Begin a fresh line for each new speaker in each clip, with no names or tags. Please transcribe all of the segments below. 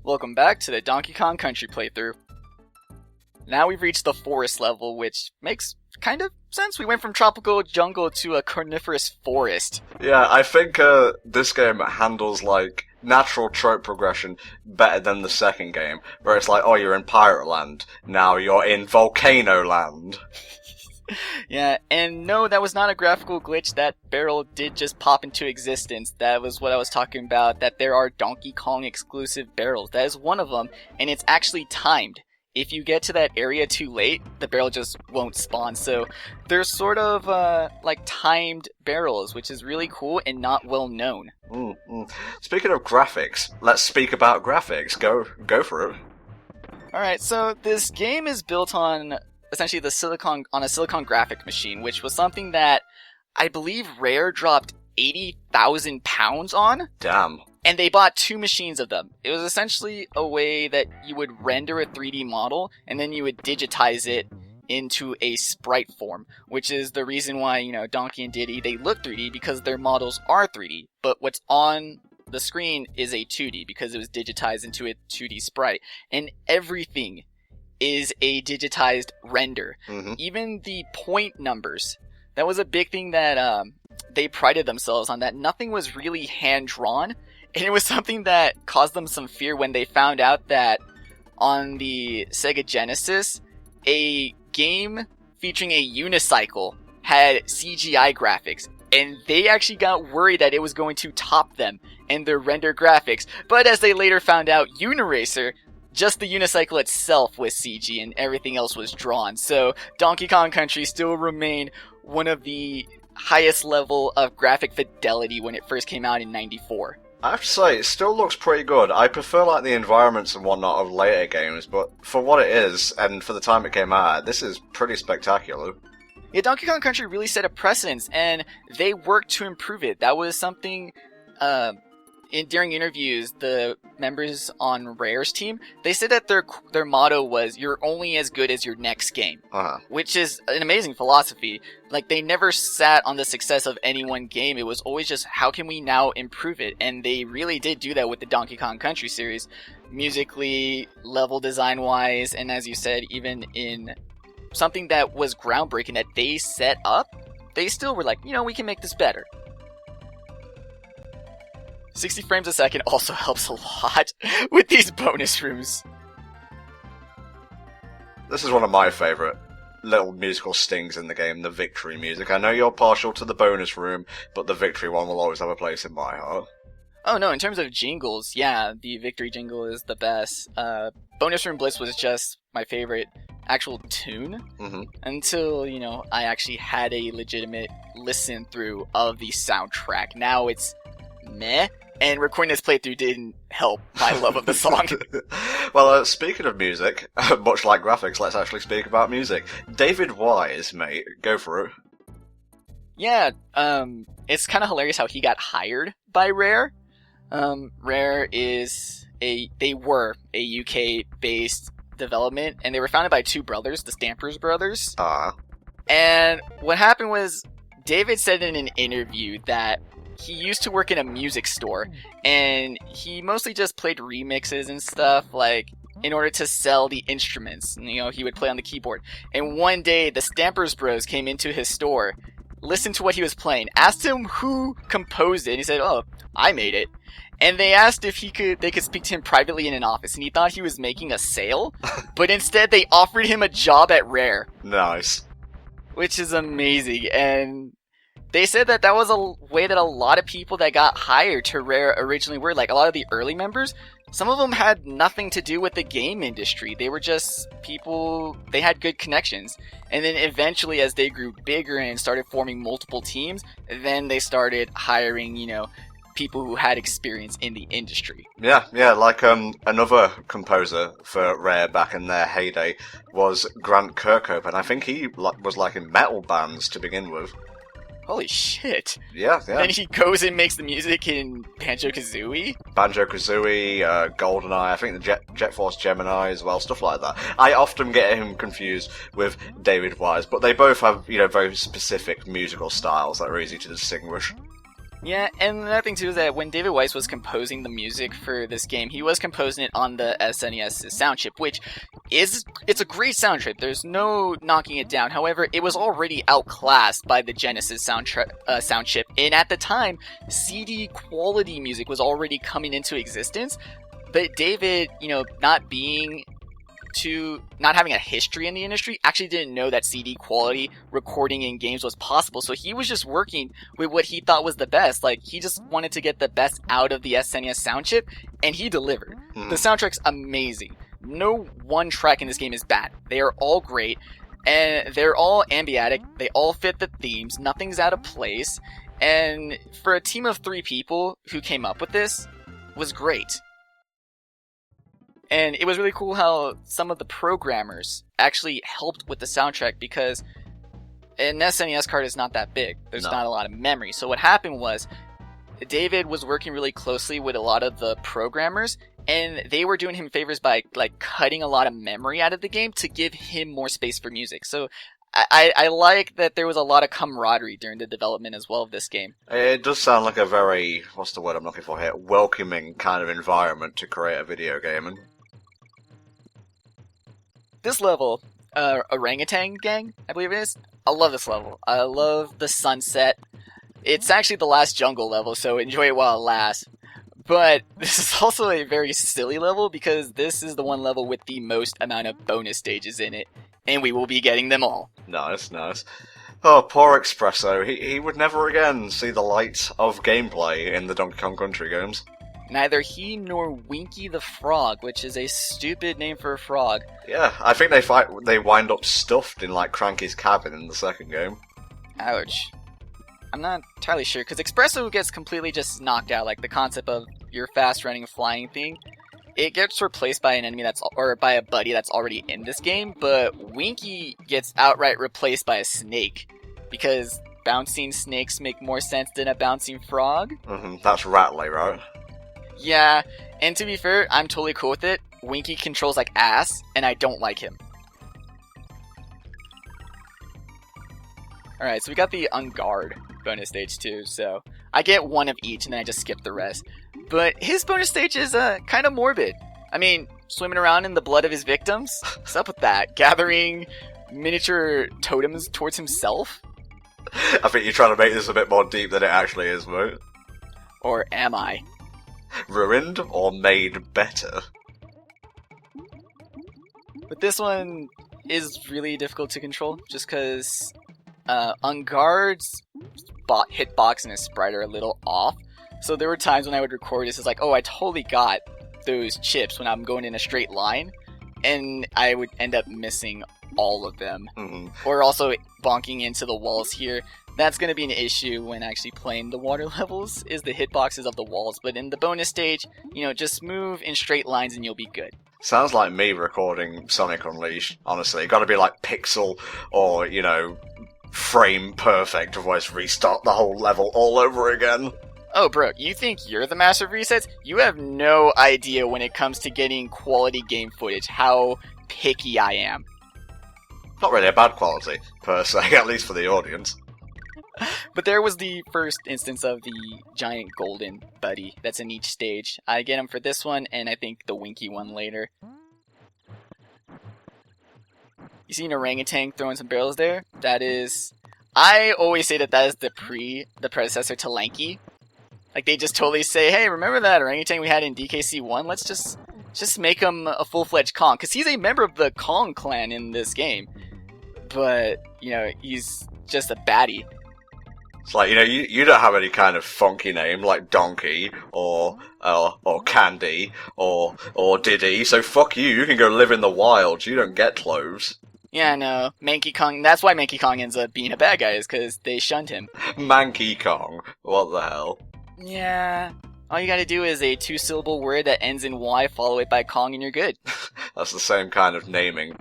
Welcome back to the Donkey Kong Country playthrough. Now we've reached the forest level, which makes kind of sense. We went from tropical jungle to a carnivorous forest.
Yeah, I think this game handles, natural trope progression better than the second game, where it's like, oh, you're in Pirate Land, now you're in Volcano Land.
Yeah, and no, that was not a graphical glitch. That barrel did just pop into existence. That was what I was talking about, that there are Donkey Kong exclusive barrels. That is one of them, and it's actually timed. If you get to that area too late, the barrel just won't spawn. So they're sort of timed barrels, which is really cool and not well known.
Speaking of graphics, let's speak about graphics. Go for it.
Alright, so this game is built on essentially a silicon graphic machine, which was something that I believe Rare dropped 80,000 pounds on.
Damn.
And they bought two machines of them. It was essentially a way that you would render a 3D model, and then you would digitize it into a sprite form, which is the reason why, Donkey and Diddy, they look 3D because their models are 3D, but what's on the screen is a 2D because it was digitized into a 2D sprite. And everything is a digitized render.
Mm-hmm.
Even the point numbers. That was a big thing that they prided themselves on, that nothing was really hand-drawn. And it was something that caused them some fear when they found out that on the Sega Genesis, a game featuring a unicycle had CGI graphics. And they actually got worried that it was going to top them in their render graphics. But as they later found out, Uniracer, just the unicycle itself was CG and everything else was drawn. So Donkey Kong Country still remained one of the highest level of graphic fidelity when it first came out in '94.
I have to say, it still looks pretty good. I prefer the environments and whatnot of later games, but for what it is, and for the time it came out, this is pretty spectacular.
Yeah, Donkey Kong Country really set a precedence, and they worked to improve it. That was something, during interviews, the members on Rare's team, they said that their motto was, you're only as good as your next game.
Uh-huh.
Which is an amazing philosophy. They never sat on the success of any one game. It was always just, how can we now improve it? And they really did do that with the Donkey Kong Country series. Musically, level design-wise, and as you said, even in something that was groundbreaking that they set up, they still were like, we can make this better. 60 frames a second also helps a lot with these bonus rooms.
This is one of my favourite little musical stings in the game, the victory music. I know you're partial to the bonus room, but the victory one will always have a place in my heart.
Oh no, in terms of jingles, yeah, the victory jingle is the best. Bonus Room Blitz was just my favorite actual tune, until, I actually had a legitimate listen through of the soundtrack. Now it's meh. And recording this playthrough didn't help my love of the song.
Well, speaking of music, much like graphics, let's actually speak about music. David Wise, mate, go for it.
Yeah, it's kind of hilarious how he got hired by Rare. Rare they were a UK-based development, and they were founded by two brothers, the Stampers brothers. And what happened was, David said in an interview that he used to work in a music store, and he mostly just played remixes and stuff, in order to sell the instruments. He would play on the keyboard. And one day, the Stampers Bros came into his store, listened to what he was playing, asked him who composed it, and he said, oh, I made it. And they asked if they could speak to him privately in an office, and he thought he was making a sale, but instead they offered him a job at Rare.
Nice.
Which is amazing, and they said that was a way that a lot of people that got hired to Rare originally were. A lot of the early members, some of them had nothing to do with the game industry. They were just people, they had good connections. And then eventually, as they grew bigger and started forming multiple teams, then they started hiring, people who had experience in the industry.
Yeah, another composer for Rare back in their heyday was Grant Kirkhope, and I think he was in metal bands to begin with.
Holy shit.
Yeah.
Then he goes and makes the music in Banjo-Kazooie?
Banjo-Kazooie, GoldenEye, I think the Jet Force Gemini as well, stuff like that. I often get him confused with David Wise, but they both have, very specific musical styles that are easy to distinguish.
Yeah, and another thing too is that when David Weiss was composing the music for this game, he was composing it on the SNES sound chip, which it's a great sound chip. There's no knocking it down. However, it was already outclassed by the Genesis sound chip, and at the time, CD quality music was already coming into existence. But David, not having a history in the industry, actually didn't know that CD quality recording in games was possible. So he was just working with what he thought was the best. Like, he just wanted to get the best out of the SNES sound chip, and he delivered. The soundtrack's amazing. No one track in this game is bad. They are all great, and they're all ambiatic. They all fit the themes. Nothing's out of place. And for a team of 3 people who came up with this, was great. And it was really cool how some of the programmers actually helped with the soundtrack, because an SNES card is not that big. There's not a lot of memory. So what happened was, David was working really closely with a lot of the programmers, and they were doing him favors by cutting a lot of memory out of the game to give him more space for music. So I like that there was a lot of camaraderie during the development as well of this game.
It does sound like a very, what's the word I'm looking for here, welcoming kind of environment to create a video game. And
this level, Orangutan Gang, I believe it is. I love this level. I love the sunset. It's actually the last jungle level, so enjoy it while it lasts. But this is also a very silly level, because this is the one level with the most amount of bonus stages in it. And we will be getting them all.
Nice. Oh, poor Espresso. He would never again see the light of gameplay in the Donkey Kong Country games.
Neither he nor Winky the Frog, which is a stupid name for a frog.
Yeah, I think they wind up stuffed in Cranky's cabin in the second game.
Ouch. I'm not entirely sure, because Espresso gets completely just knocked out, the concept of your fast running flying thing. It gets replaced by an enemy by a buddy that's already in this game, but Winky gets outright replaced by a snake, because bouncing snakes make more sense than a bouncing frog.
That's Ratley, right?
Yeah, and to be fair, I'm totally cool with it. Winky controls like ass, and I don't like him. Alright, so we got the Unguard bonus stage too, so I get one of each and then I just skip the rest. But his bonus stage is kind of morbid. I mean, swimming around in the blood of his victims? What's up with that? Gathering miniature totems towards himself?
I think you're trying to make this a bit more deep than it actually is, mate.
Or am I?
Ruined or made better?
But this one is really difficult to control, just because Unguard's hitbox and his sprite are a little off. So there were times when I would record this, it's like, oh, I totally got those chips when I'm going in a straight line, and I would end up missing all of them. Or also bonking into the walls here. That's going to be an issue when actually playing the water levels, is the hitboxes of the walls. But in the bonus stage, just move in straight lines and you'll be good.
Sounds like me recording Sonic Unleashed, honestly. Got to be pixel or, frame perfect, otherwise restart the whole level all over again.
Oh, bro, you think you're the master of resets? You have no idea when it comes to getting quality game footage, how picky I am.
Not really a bad quality, per se, at least for the audience.
But there was the first instance of the giant golden buddy that's in each stage. I get him for this one, and I think the Winky one later. You see an orangutan throwing some barrels there? That is... I always say that is the predecessor to Lanky. They just totally say, hey, remember that orangutan we had in DKC1? Let's just make him a full-fledged Kong. Because he's a member of the Kong clan in this game. But, he's just a baddie.
It's you don't have any kind of funky name like Donkey or Candy or Diddy, so fuck you. You can go live in the wild. You don't get clothes.
Yeah, no. Manky Kong. That's why Manky Kong ends up being a bad guy, is because they shunned him.
Manky Kong. What the hell?
Yeah. All you gotta do is a 2-syllable word that ends in Y, follow it by Kong, and you're good.
That's the same kind of naming,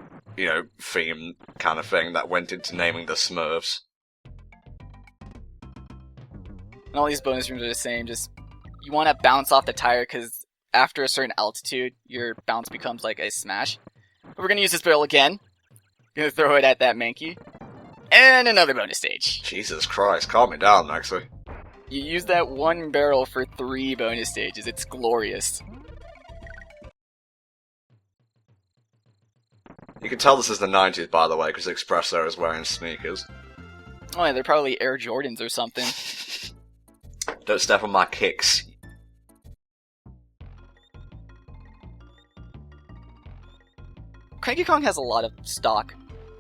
theme kind of thing that went into naming the Smurfs.
And all these bonus rooms are the same, just... You want to bounce off the tire, because after a certain altitude, your bounce becomes like a smash. But we're gonna use this barrel again. Gonna throw it at that Mankey. And another bonus stage.
Jesus Christ, calm me down, actually.
You use that one barrel for 3 bonus stages. It's glorious.
You can tell this is the 90s, by the way, because Espresso is wearing sneakers.
Oh, yeah, they're probably Air Jordans or something.
Don't step on my kicks.
Cranky Kong has a lot of stock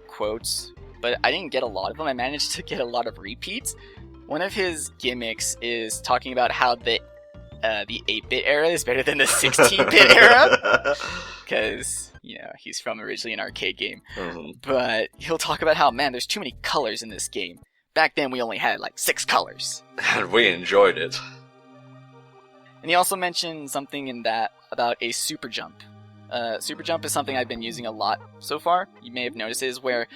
quotes, but I didn't get a lot of them. I managed to get a lot of repeats. One of his gimmicks is talking about how the 8-bit era is better than the 16-bit era, because, you know, he's from originally an arcade game.
Mm-hmm.
But he'll talk about how, man, there's too many colors in this game. Back then we only had like 6 colors.
And we enjoyed it.
And he also mentioned something in that about a super jump. Super jump is something I've been using a lot so far. You may have noticed it, is where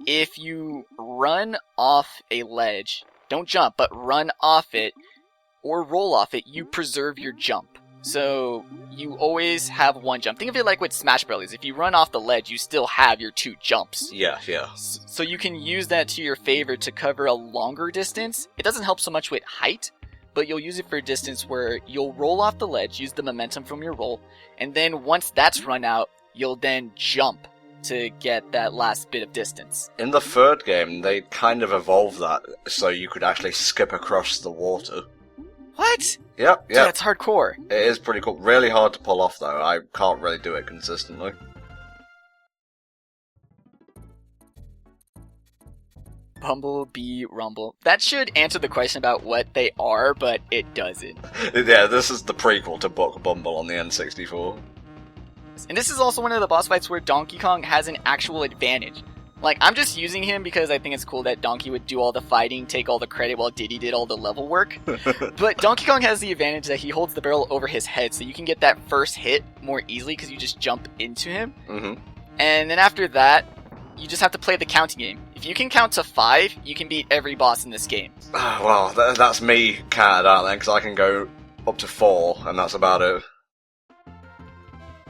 if you run off a ledge, don't jump, but run off it, or roll off it, you preserve your jump. So you always have one jump. Think of it like with Smash Bros. If you run off the ledge, you still have your 2 jumps.
Yeah.
So you can use that to your favor to cover a longer distance. It doesn't help so much with height, but you'll use it for a distance where you'll roll off the ledge, use the momentum from your roll, and then once that's run out, you'll then jump to get that last bit of distance.
In the 3rd game, they kind of evolved that so you could actually skip across the water.
What?
Yep.
Dude, that's hardcore.
It is pretty cool. Really hard to pull off, though. I can't really do it consistently.
Bumblebee Rumble. That should answer the question about what they are, but it doesn't.
Yeah, this is the prequel to Buck Bumble on the N64.
And this is also one of the boss fights where Donkey Kong has an actual advantage. Like, I'm just using him because I think it's cool that Donkey would do all the fighting, take all the credit, while Diddy did all the level work. But Donkey Kong has the advantage that he holds the barrel over his head, so you can get that first hit more easily because you just jump into him.
Mm-hmm.
And then after that, you just have to play the counting game. If you can count to 5, you can beat every boss in this game.
Well, that's me counted out then, because I can go up to 4, and that's about it.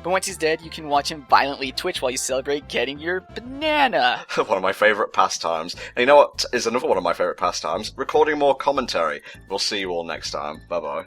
But once he's dead, you can watch him violently twitch while you celebrate getting your banana.
One of my favourite pastimes. And you know what is another one of my favourite pastimes? Recording more commentary. We'll see you all next time. Bye-bye.